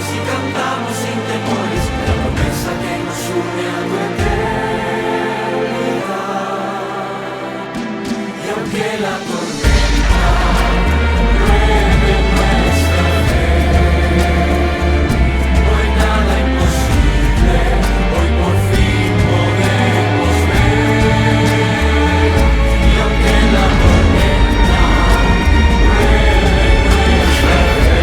si cantamos sin temores la promesa que nos une a tu eternidad. Y aunque la tormenta llueve en nuestra fe, no hay nada imposible, hoy por fin podemos ver. Y aunque la tormenta llueve en nuestra fe,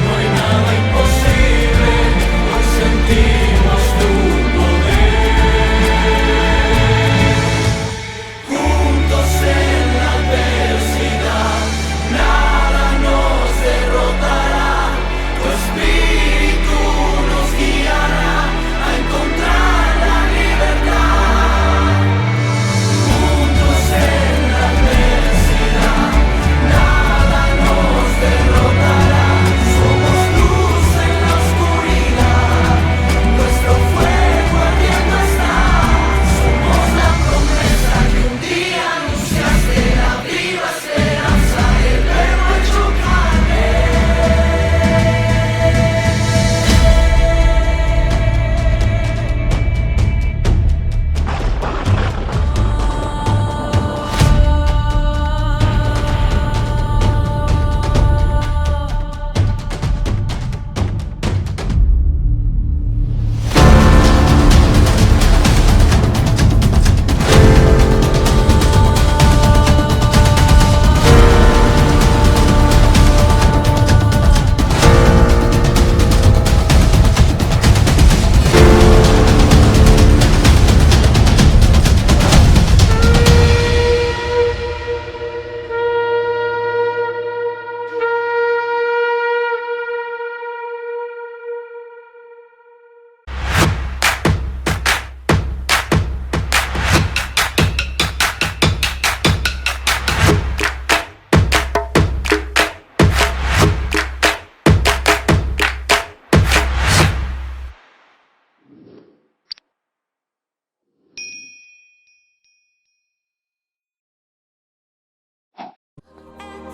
no hay nada imposible, hoy sentimos tu poder. Juntos en la adversidad, nada nos derrotará, tu espíritu nos guiará a encontrar la libertad. Juntos en la adversidad, nada nos derrotará, somos luz en la oscuridad, nuestro fuego ardiendo está, somos la promesa que un día anunciaste, la viva esperanza, el verbo hecho carne.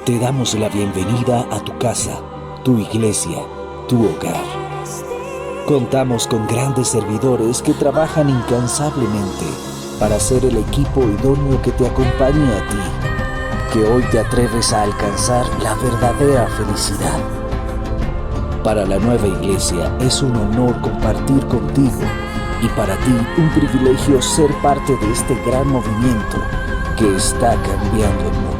Te damos la bienvenida a tu casa, tu iglesia, tu hogar. Contamos con grandes servidores que trabajan incansablemente para ser el equipo idóneo que te acompañe a ti, que hoy te atreves a alcanzar la verdadera felicidad. Para la nueva iglesia es un honor compartir contigo y para ti un privilegio ser parte de este gran movimiento que está cambiando el mundo.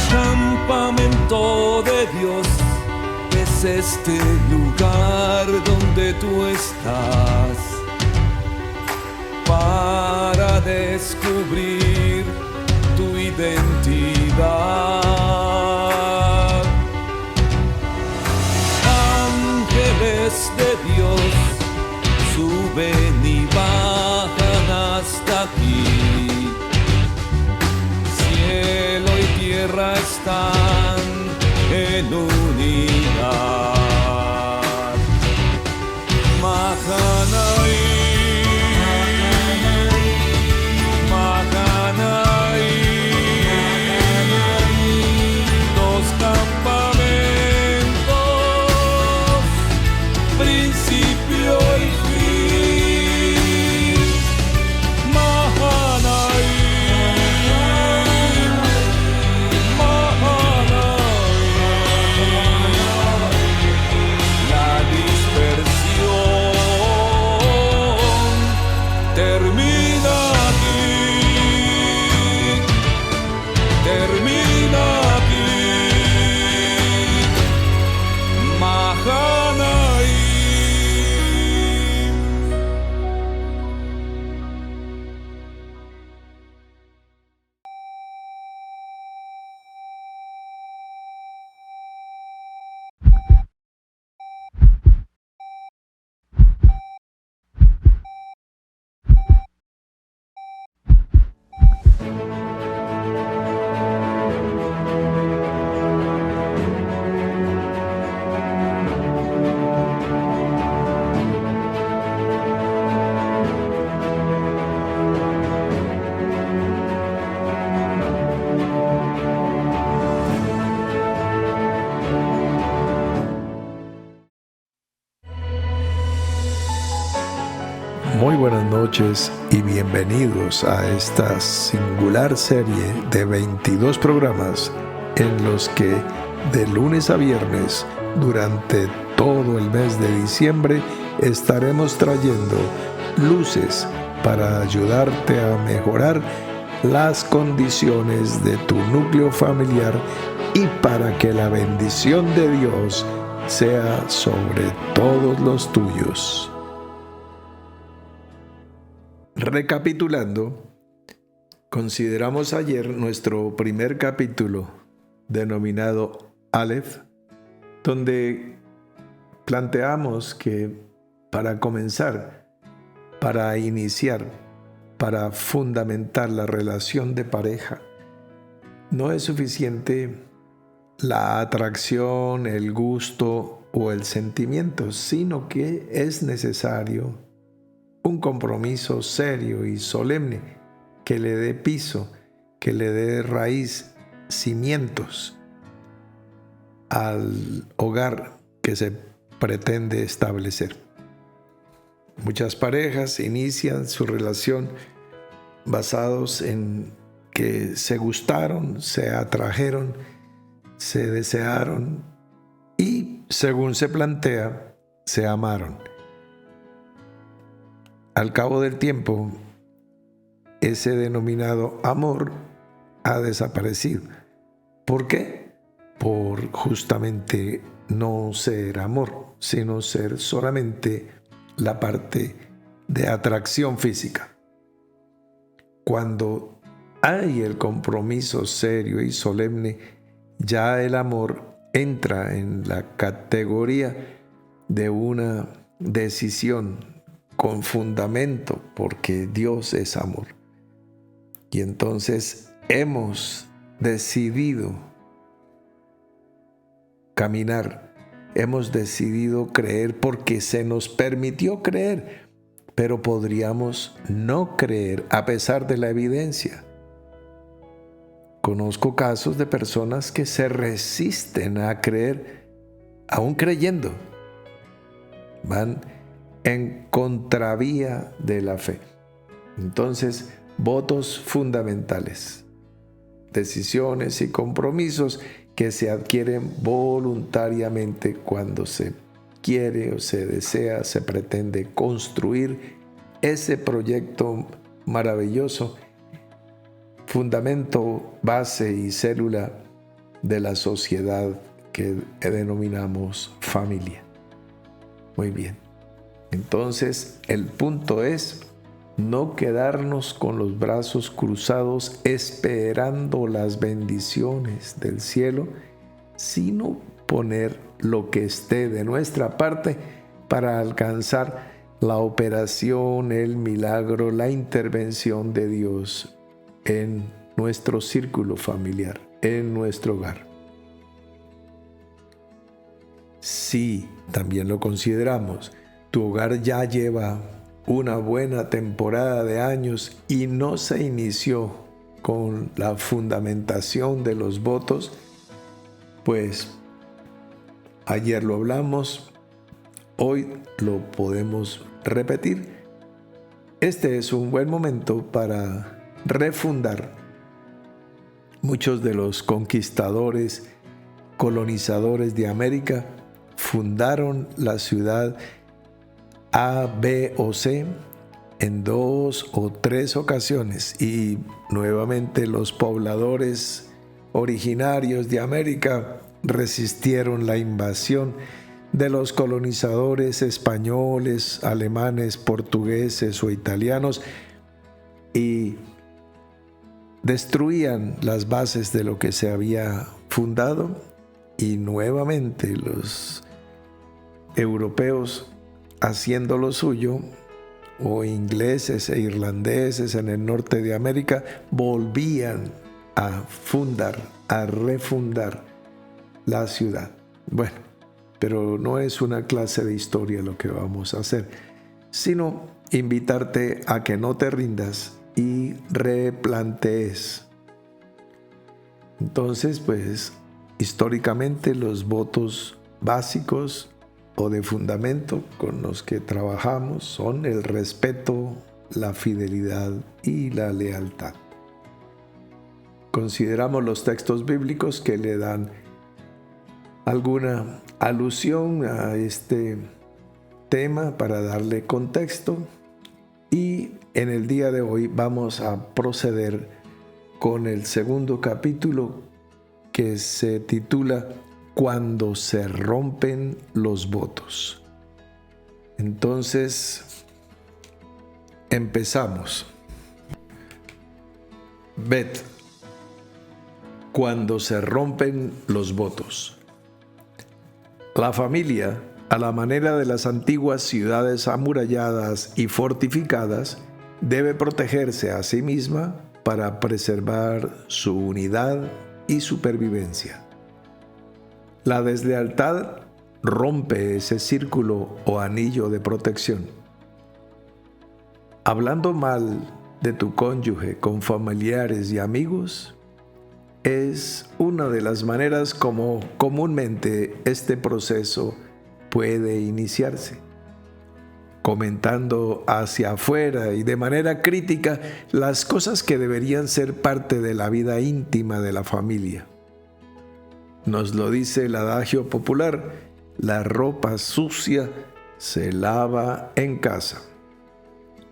Campamento de Dios es este lugar donde tú estás para descubrir tu identidad. Ángeles de Dios suben y bajan hasta aquí. Cielo y tierra están en unidad. Mahanaí, Mahanaí, Muy buenas noches y bienvenidos a esta singular serie de 22 programas en los que de lunes a viernes durante todo el mes de diciembre estaremos trayendo luces para ayudarte a mejorar las condiciones de tu núcleo familiar y para que la bendición de Dios sea sobre todos los tuyos. Recapitulando, consideramos ayer nuestro primer capítulo denominado Aleph, donde planteamos que para comenzar, para iniciar, para fundamentar la relación de pareja, no es suficiente la atracción, el gusto o el sentimiento, sino que es necesario un compromiso serio y solemne que le dé piso, que le dé raíz, cimientos al hogar que se pretende establecer. Muchas parejas inician su relación basados en que se gustaron, se atrajeron, se desearon y, según se plantea, se amaron. Al cabo del tiempo, ese denominado amor ha desaparecido. ¿Por qué? Por justamente no ser amor, sino ser solamente la parte de atracción física. Cuando hay el compromiso serio y solemne, ya el amor entra en la categoría de una decisión con fundamento, porque Dios es amor. Y entonces hemos decidido caminar, hemos decidido creer porque se nos permitió creer, pero podríamos no creer a pesar de la evidencia. Conozco casos de personas que se resisten a creer, aún creyendo. Van en contravía de la fe. Entonces, votos fundamentales, decisiones y compromisos que se adquieren voluntariamente cuando se quiere o se desea, se pretende construir ese proyecto maravilloso, fundamento, base y célula de la sociedad que denominamos familia. Muy bien. Entonces, el punto es no quedarnos con los brazos cruzados esperando las bendiciones del cielo, sino poner lo que esté de nuestra parte para alcanzar la operación, el milagro, la intervención de Dios en nuestro círculo familiar, en nuestro hogar. Sí, también lo consideramos. Tu hogar ya lleva una buena temporada de años y no se inició con la fundamentación de los votos, pues ayer lo hablamos, hoy lo podemos repetir. Este es un buen momento para refundar. Muchos de los conquistadores, colonizadores de América fundaron la ciudad A, B o C en 2 o 3 ocasiones y nuevamente los pobladores originarios de América resistieron la invasión de los colonizadores españoles, alemanes, portugueses o italianos y destruían las bases de lo que se había fundado, y nuevamente los europeos, haciendo lo suyo, o ingleses e irlandeses en el norte de América volvían a refundar la ciudad. Bueno, pero no es una clase de historia lo que vamos a hacer, sino invitarte a que no te rindas y replantees. Entonces, pues, históricamente los votos básicos o de fundamento con los que trabajamos son el respeto, la fidelidad y la lealtad. Consideramos los textos bíblicos que le dan alguna alusión a este tema para darle contexto, y en el día de hoy vamos a proceder con el segundo capítulo, que se titula Cuando se rompen los votos. Entonces, empezamos. Bet, cuando se rompen los votos. La familia, a la manera de las antiguas ciudades amuralladas y fortificadas, debe protegerse a sí misma para preservar su unidad y supervivencia. La deslealtad rompe ese círculo o anillo de protección. Hablando mal de tu cónyuge con familiares y amigos es una de las maneras como comúnmente este proceso puede iniciarse. Comentando hacia afuera y de manera crítica las cosas que deberían ser parte de la vida íntima de la familia. Nos lo dice el adagio popular: la ropa sucia se lava en casa.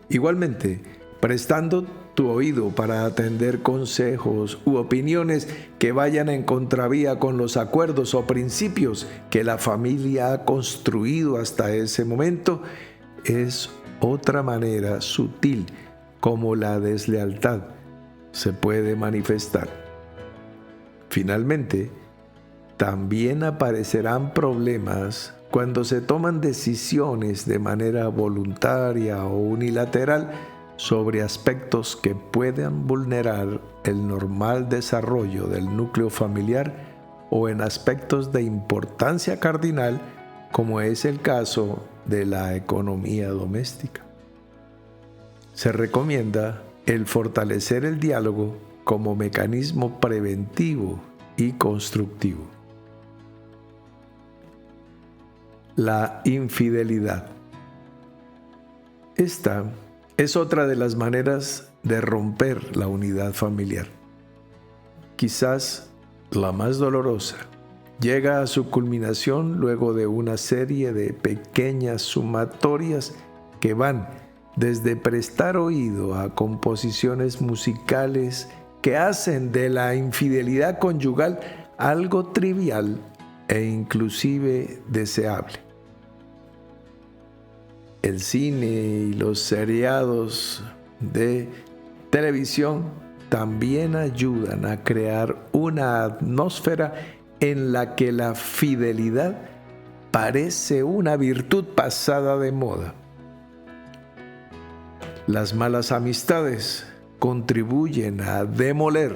Igualmente, prestando tu oído para atender consejos u opiniones que vayan en contravía con los acuerdos o principios que la familia ha construido hasta ese momento, es otra manera sutil como la deslealtad se puede manifestar. Finalmente, también aparecerán problemas cuando se toman decisiones de manera voluntaria o unilateral sobre aspectos que puedan vulnerar el normal desarrollo del núcleo familiar o en aspectos de importancia cardinal, como es el caso de la economía doméstica. Se recomienda el fortalecer el diálogo como mecanismo preventivo y constructivo. La infidelidad. Esta es otra de las maneras de romper la unidad familiar. Quizás la más dolorosa. Llega a su culminación luego de una serie de pequeñas sumatorias que van desde prestar oído a composiciones musicales que hacen de la infidelidad conyugal algo trivial e inclusive deseable. El cine y los seriados de televisión también ayudan a crear una atmósfera en la que la fidelidad parece una virtud pasada de moda. Las malas amistades contribuyen a demoler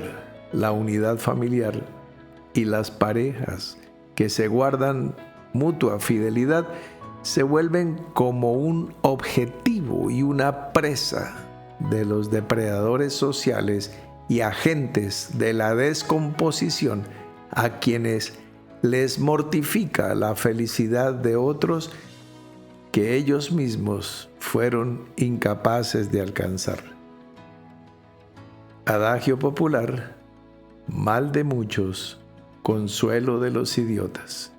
la unidad familiar, y las parejas que se guardan mutua fidelidad se vuelven como un objetivo y una presa de los depredadores sociales y agentes de la descomposición, a quienes les mortifica la felicidad de otros que ellos mismos fueron incapaces de alcanzar. Adagio popular: mal de muchos, consuelo de los idiotas.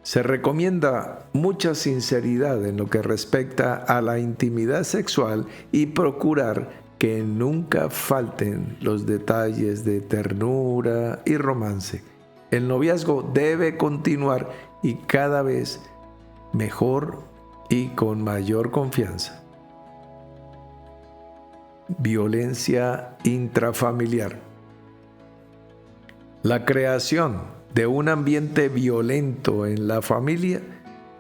Se recomienda mucha sinceridad en lo que respecta a la intimidad sexual y procurar que nunca falten los detalles de ternura y romance. El noviazgo debe continuar, y cada vez mejor y con mayor confianza. Violencia intrafamiliar. La creación de un ambiente violento en la familia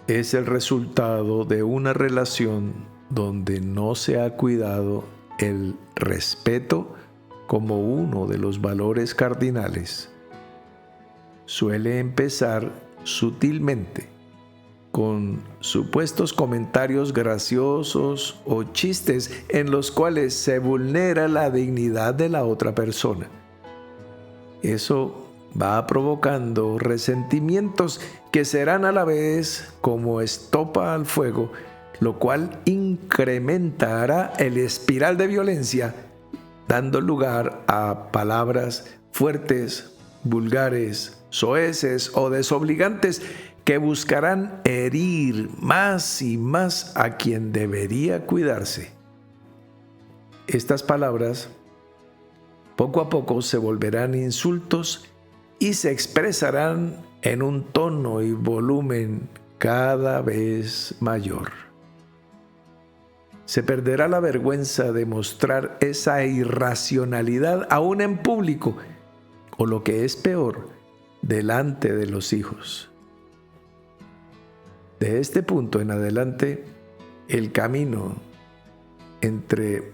es el resultado de una relación donde no se ha cuidado el respeto como uno de los valores cardinales, suele empezar sutilmente con supuestos comentarios graciosos o chistes en los cuales se vulnera la dignidad de la otra persona. Eso va provocando resentimientos que serán a la vez como estopa al fuego, lo cual incrementará el espiral de violencia, dando lugar a palabras fuertes, vulgares, soeces o desobligantes que buscarán herir más y más a quien debería cuidarse. Estas palabras poco a poco se volverán insultos y se expresarán en un tono y volumen cada vez mayor. Se perderá la vergüenza de mostrar esa irracionalidad aún en público, o lo que es peor, delante de los hijos. De este punto en adelante, el camino entre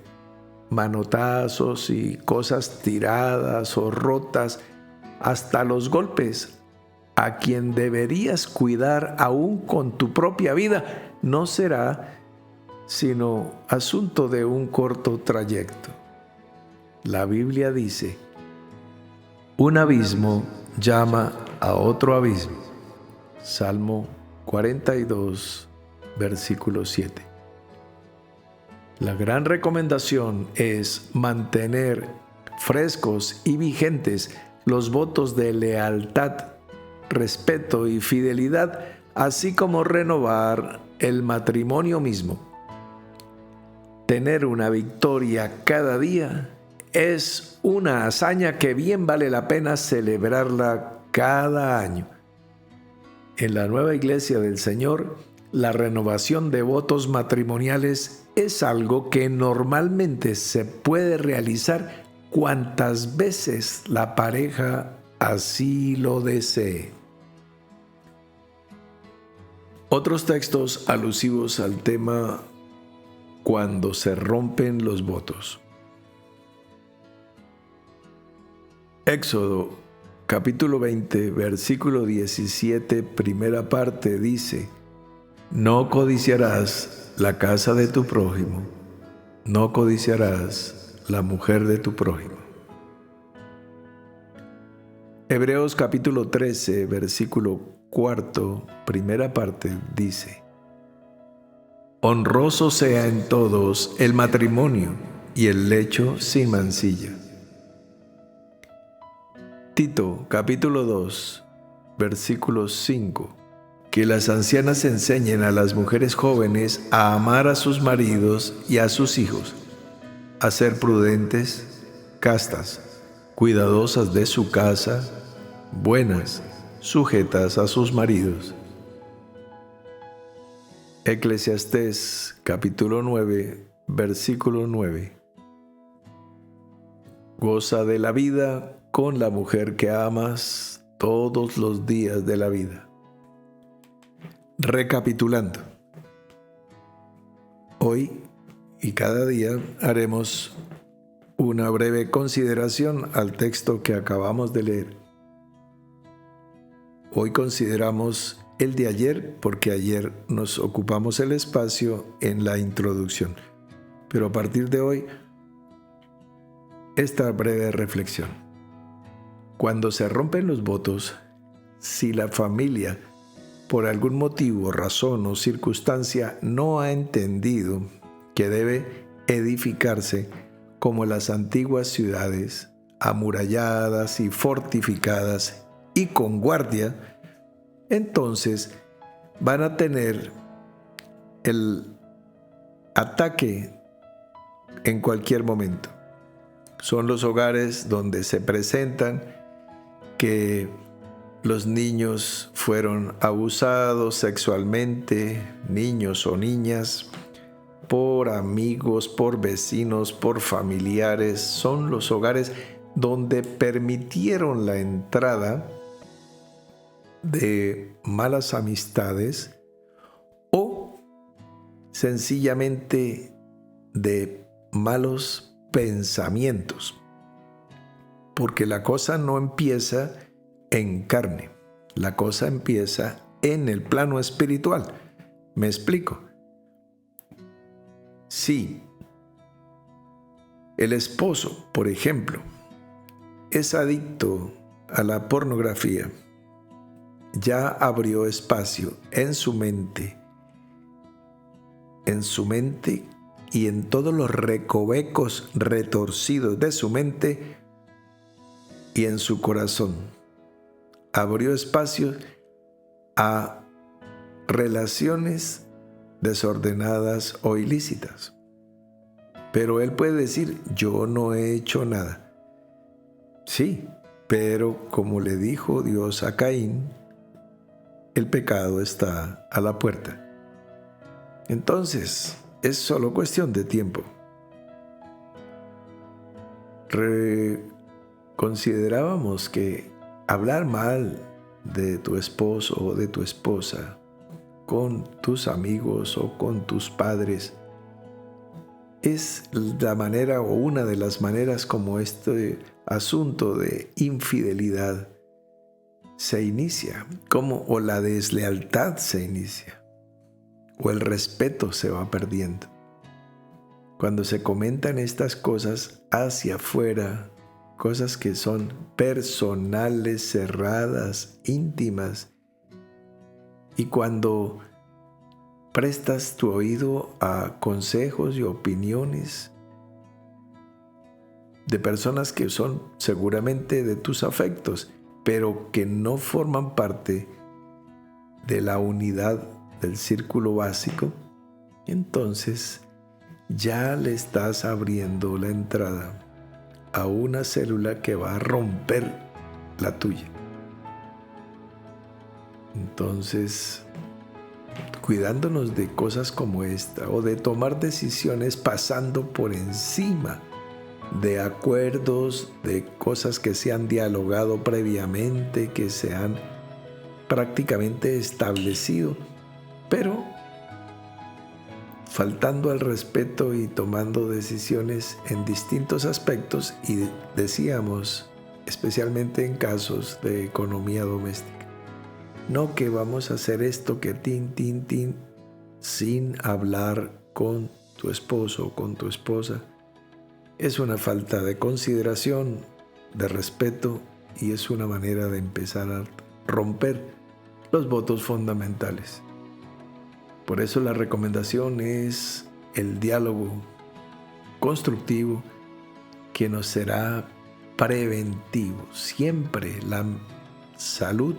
manotazos y cosas tiradas o rotas, hasta los golpes a quien deberías cuidar aún con tu propia vida, no será sino asunto de un corto trayecto. La Biblia dice: un abismo llama a otro abismo. Salmo 42, versículo 7. La gran recomendación es mantener frescos y vigentes los votos de lealtad, respeto y fidelidad, así como renovar el matrimonio mismo. Tener una victoria cada día es una hazaña que bien vale la pena celebrarla cada año. En la nueva Iglesia del Señor, la renovación de votos matrimoniales es algo que normalmente se puede realizar cuantas veces la pareja así lo desee. Otros textos alusivos al tema cuando se rompen los votos. Éxodo capítulo 20, versículo 17, primera parte dice: no codiciarás la casa de tu prójimo, no codiciarás la mujer de tu prójimo. Hebreos capítulo 13, versículo 4, primera parte dice: honroso sea en todos el matrimonio y el lecho sin mancilla. Tito capítulo 2, versículo 5: que las ancianas enseñen a las mujeres jóvenes a amar a sus maridos y a sus hijos, a ser prudentes, castas, cuidadosas de su casa, buenas, sujetas a sus maridos. Eclesiastés capítulo 9, versículo 9: goza de la vida con la mujer que amas todos los días de la vida. Recapitulando, hoy y cada día haremos una breve consideración al texto que acabamos de leer. Hoy consideramos el de ayer porque ayer nos ocupamos el espacio en la introducción. Pero a partir de hoy, esta breve reflexión. Cuando se rompen los votos, si la familia, por algún motivo, razón o circunstancia, no ha entendido que debe edificarse como las antiguas ciudades, amuralladas y fortificadas y con guardia, entonces van a tener el ataque en cualquier momento. Son los hogares donde se presentan que los niños fueron abusados sexualmente, niños o niñas, por amigos, por vecinos, por familiares. Son los hogares donde permitieron la entrada de malas amistades o sencillamente de malos pensamientos, porque la cosa no empieza en carne, la cosa empieza en el plano espiritual. ¿Me explico? Si el esposo, por ejemplo, es adicto a la pornografía, ya abrió espacio en su mente y en todos los recovecos retorcidos de su mente y en su corazón. Abrió espacio a relaciones desordenadas o ilícitas. Pero él puede decir, yo no he hecho nada. Sí, pero como le dijo Dios a Caín, el pecado está a la puerta. Entonces, es solo cuestión de tiempo. Considerábamos que hablar mal de tu esposo o de tu esposa con tus amigos o con tus padres es la manera o una de las maneras como este asunto de infidelidad se inicia, o la deslealtad se inicia, o el respeto se va perdiendo. Cuando se comentan estas cosas hacia afuera, cosas que son personales, cerradas, íntimas, y cuando prestas tu oído a consejos y opiniones de personas que son seguramente de tus afectos, pero que no forman parte de la unidad del círculo básico, entonces ya le estás abriendo la entrada a una célula que va a romper la tuya. Entonces, cuidándonos de cosas como esta o de tomar decisiones pasando por encima de acuerdos, de cosas que se han dialogado previamente, que se han prácticamente establecido, pero faltando al respeto y tomando decisiones en distintos aspectos, y decíamos, especialmente en casos de economía doméstica. No que vamos a hacer esto que tin, sin hablar con tu esposo o con tu esposa. Es una falta de consideración, de respeto, y es una manera de empezar a romper los votos fundamentales. Por eso la recomendación es el diálogo constructivo que nos será preventivo. Siempre la salud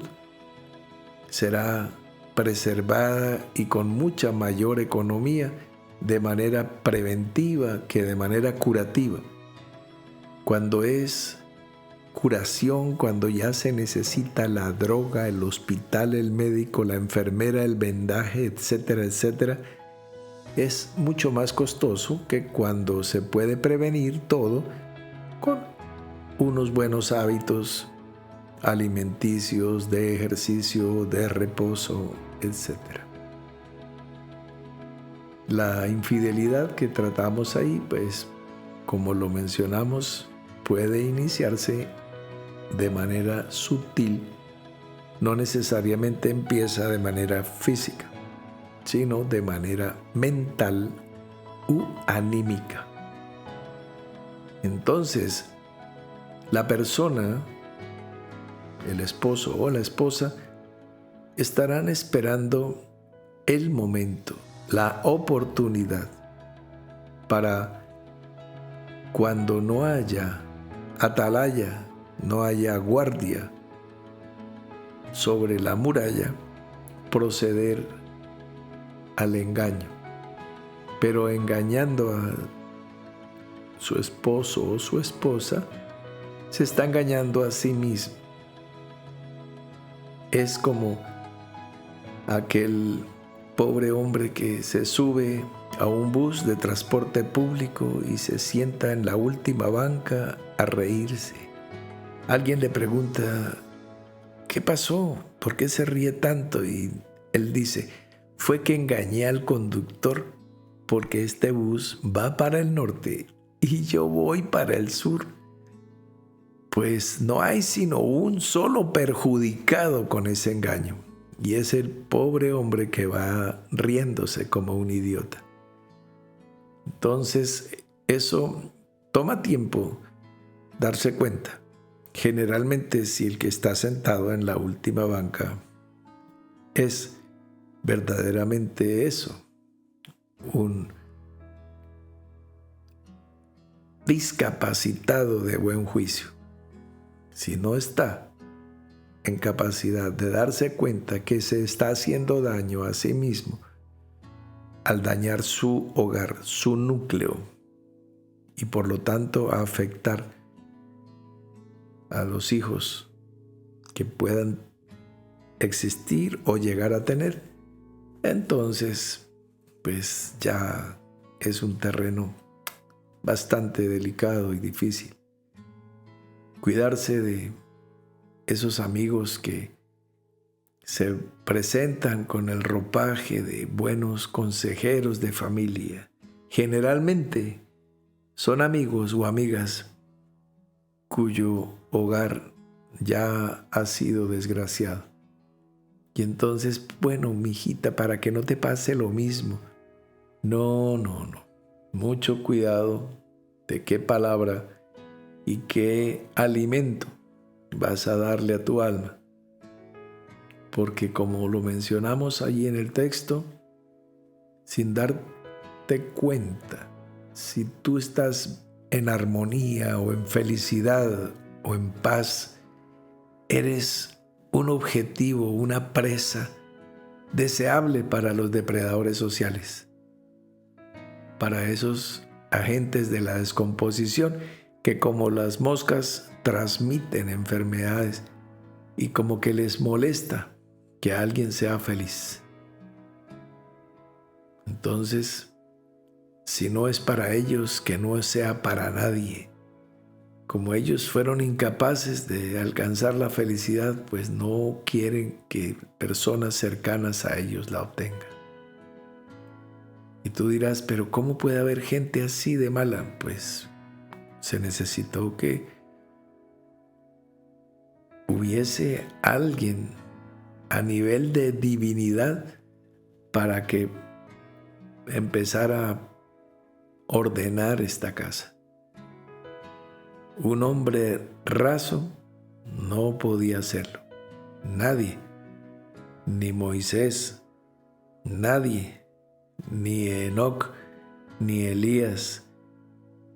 será preservada y con mucha mayor economía de manera preventiva que de manera curativa. Cuando es curación, cuando ya se necesita la droga, el hospital, el médico, la enfermera, el vendaje, etcétera, etcétera, es mucho más costoso que cuando se puede prevenir todo con unos buenos hábitos alimenticios, de ejercicio, de reposo, etc. La infidelidad que tratamos ahí, pues, como lo mencionamos, puede iniciarse de manera sutil, no necesariamente empieza de manera física, sino de manera mental u anímica. Entonces, la persona, el esposo o la esposa, estarán esperando el momento, la oportunidad, para cuando no haya atalaya, no haya guardia sobre la muralla, proceder al engaño. Pero engañando a su esposo o su esposa, se está engañando a sí mismo. Es como aquel pobre hombre que se sube a un bus de transporte público y se sienta en la última banca a reírse. Alguien le pregunta, ¿qué pasó? ¿Por qué se ríe tanto? Y él dice, fue que engañé al conductor porque este bus va para el norte y yo voy para el sur. Pues no hay sino un solo perjudicado con ese engaño, y es el pobre hombre que va riéndose como un idiota. Entonces, eso toma tiempo darse cuenta. Generalmente, si el que está sentado en la última banca es verdaderamente eso, un discapacitado de buen juicio, si no está en capacidad de darse cuenta que se está haciendo daño a sí mismo al dañar su hogar, su núcleo, y por lo tanto a afectar a los hijos que puedan existir o llegar a tener, entonces pues ya es un terreno bastante delicado y difícil. Cuidarse de esos amigos que se presentan con el ropaje de buenos consejeros de familia. Generalmente son amigos o amigas cuyo hogar ya ha sido desgraciado. Y entonces, bueno, mijita, para que no te pase lo mismo. No. Mucho cuidado de qué palabra y qué alimento vas a darle a tu alma. Porque como lo mencionamos allí en el texto, sin darte cuenta, si tú estás en armonía o en felicidad o en paz, eres un objetivo, una presa deseable para los depredadores sociales, para esos agentes de la descomposición que como las moscas transmiten enfermedades y como que les molesta que alguien sea feliz. Entonces, si no es para ellos, que no sea para nadie. Como ellos fueron incapaces de alcanzar la felicidad, pues no quieren que personas cercanas a ellos la obtengan. Y tú dirás, pero ¿cómo puede haber gente así de mala? Pues se necesitó que hubiese alguien a nivel de divinidad para que empezara a ordenar esta casa. Un hombre raso no podía hacerlo. Nadie, ni Moisés, nadie, ni Enoc, ni Elías,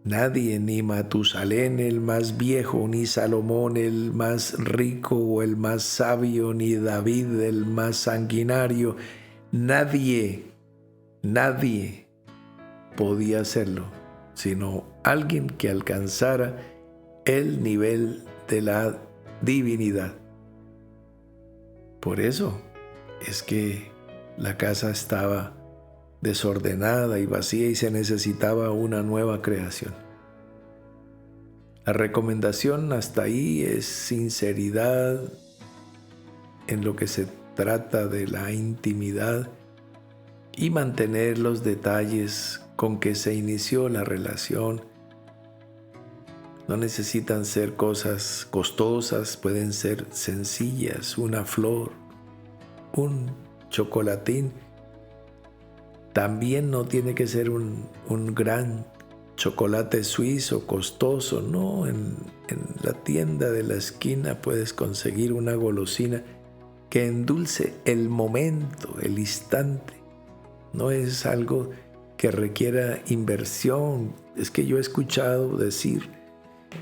nadie, ni Matusalén el más viejo, ni Salomón el más rico o el más sabio, ni David el más sanguinario, nadie podía hacerlo, sino alguien que alcanzara el nivel de la divinidad. Por eso es que la casa estaba desordenada y vacía y se necesitaba una nueva creación. La recomendación hasta ahí es sinceridad en lo que se trata de la intimidad y mantener los detalles con que se inició la relación. No necesitan ser cosas costosas, pueden ser sencillas, una flor, un chocolatín. También no tiene que ser un gran chocolate suizo costoso, no. En la tienda de la esquina puedes conseguir una golosina que endulce el momento, el instante. No es algo que requiera inversión. Es que yo he escuchado decir,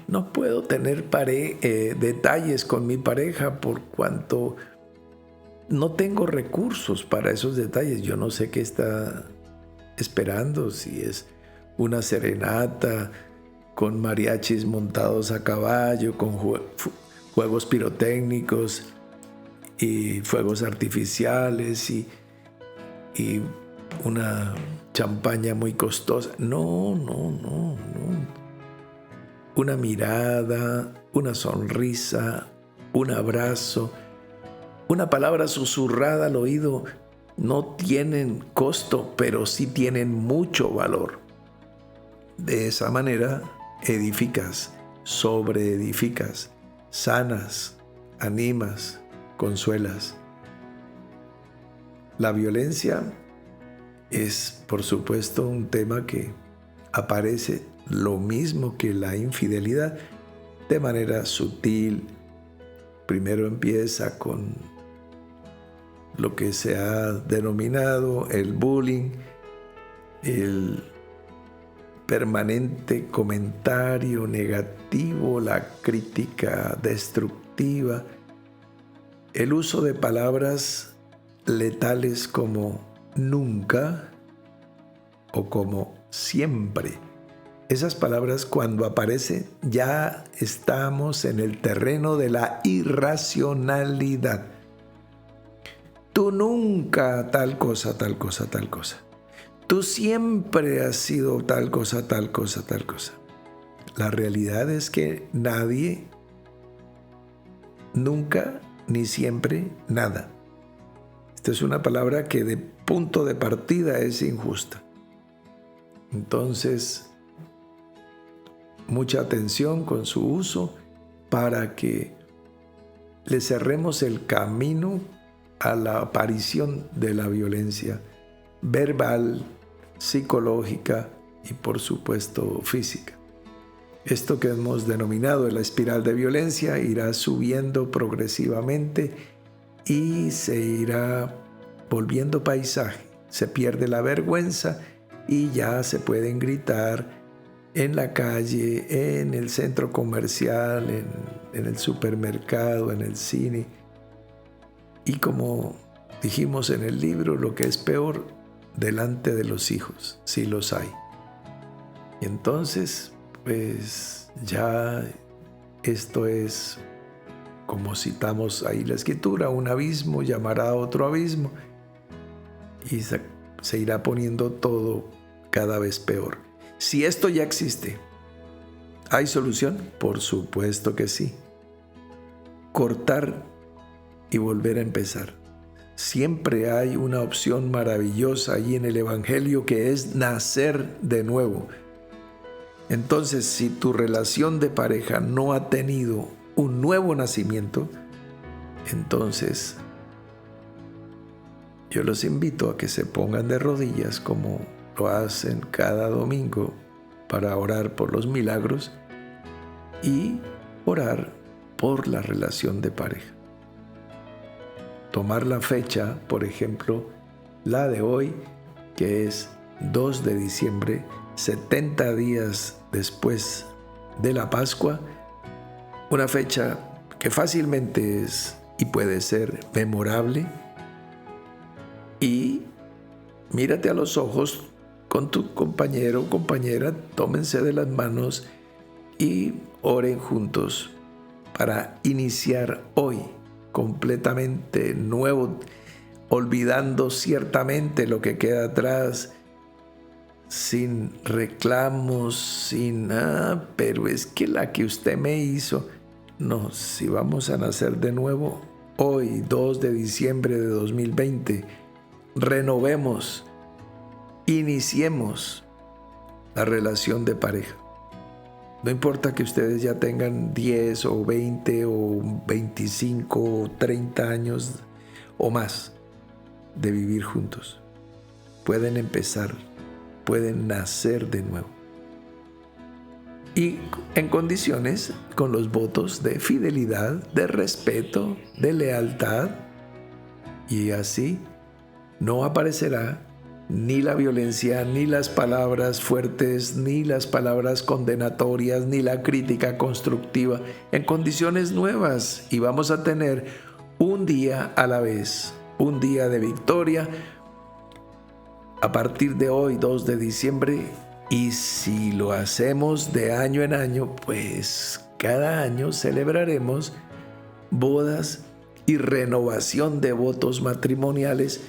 no puedo tener detalles con mi pareja por cuanto no tengo recursos para esos detalles. Yo no sé qué está esperando, si es una serenata con mariachis montados a caballo, con juegos pirotécnicos y fuegos artificiales y una champaña muy costosa. No. Una mirada, una sonrisa, un abrazo, una palabra susurrada al oído no tienen costo, pero sí tienen mucho valor. De esa manera edificas, sobreedificas, sanas, animas, consuelas. La violencia es, por supuesto, un tema que aparece lo mismo que la infidelidad, de manera sutil. Primero empieza con lo que se ha denominado el bullying, el permanente comentario negativo, la crítica destructiva, el uso de palabras letales como nunca o como siempre. Esas palabras, cuando aparecen, ya estamos en el terreno de la irracionalidad. Tú nunca tal cosa, tal cosa, tal cosa. Tú siempre has sido tal cosa, tal cosa, tal cosa. La realidad es que nadie, nunca, ni siempre, nada. Esta es una palabra que de punto de partida es injusta. Entonces, mucha atención con su uso para que le cerremos el camino a la aparición de la violencia verbal, psicológica y por supuesto física. Esto que hemos denominado la espiral de violencia irá subiendo progresivamente y se irá volviendo paisaje. Se pierde la vergüenza y ya se pueden gritar en la calle, en el centro comercial, en el supermercado, en el cine. Y como dijimos en el libro, lo que es peor, delante de los hijos, si los hay. Y entonces, pues ya esto es, como citamos ahí la escritura, un abismo llamará a otro abismo y se irá poniendo todo cada vez peor. Si esto ya existe, ¿hay solución? Por supuesto que sí. Cortar y volver a empezar. Siempre hay una opción maravillosa ahí en el Evangelio, que es nacer de nuevo. Entonces, si tu relación de pareja no ha tenido un nuevo nacimiento, entonces yo los invito a que se pongan de rodillas como lo hacen cada domingo para orar por los milagros y orar por la relación de pareja. Tomar la fecha, por ejemplo, la de hoy, que es 2 de diciembre, 70 días después de la Pascua, una fecha que fácilmente es y puede ser memorable, y mírate a los ojos con tu compañero o compañera, tómense de las manos y oren juntos para iniciar hoy completamente nuevo, olvidando ciertamente lo que queda atrás, sin reclamos, sin pero es que la que usted me hizo. No, si vamos a nacer de nuevo hoy, 2 de diciembre de 2020, renovemos, iniciemos la relación de pareja. No importa que ustedes ya tengan 10 o 20 o 25 o 30 años o más de vivir juntos. Pueden empezar, pueden nacer de nuevo. Y en condiciones con los votos de fidelidad, de respeto, de lealtad. Y así no aparecerá ni la violencia, ni las palabras fuertes, ni las palabras condenatorias, ni la crítica constructiva, en condiciones nuevas. Y vamos a tener un día a la vez, un día de victoria a partir de hoy, 2 de diciembre. Y si lo hacemos de año en año, pues cada año celebraremos bodas y renovación de votos matrimoniales,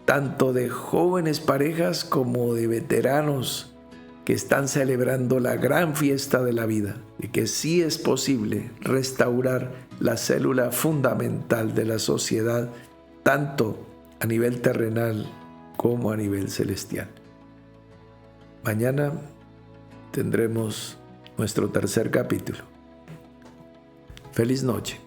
tanto de jóvenes parejas como de veteranos que están celebrando la gran fiesta de la vida, y que sí es posible restaurar la célula fundamental de la sociedad, tanto a nivel terrenal como a nivel celestial. Mañana tendremos nuestro tercer capítulo. Feliz noche.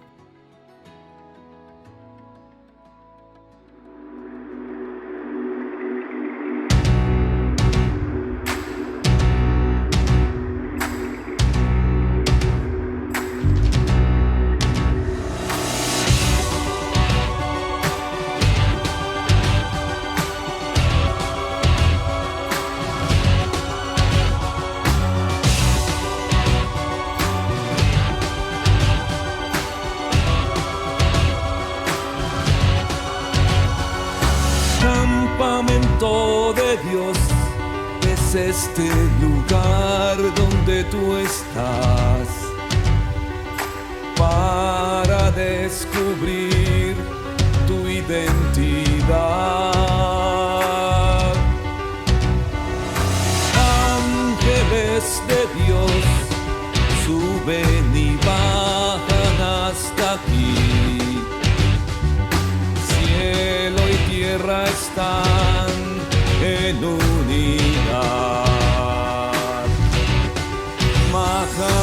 Campamento de Dios es este lugar donde tú estás para descubrir tu identidad. Ángeles de Dios suben y bajan hasta aquí. Cielo y tierra están en unidad. Maha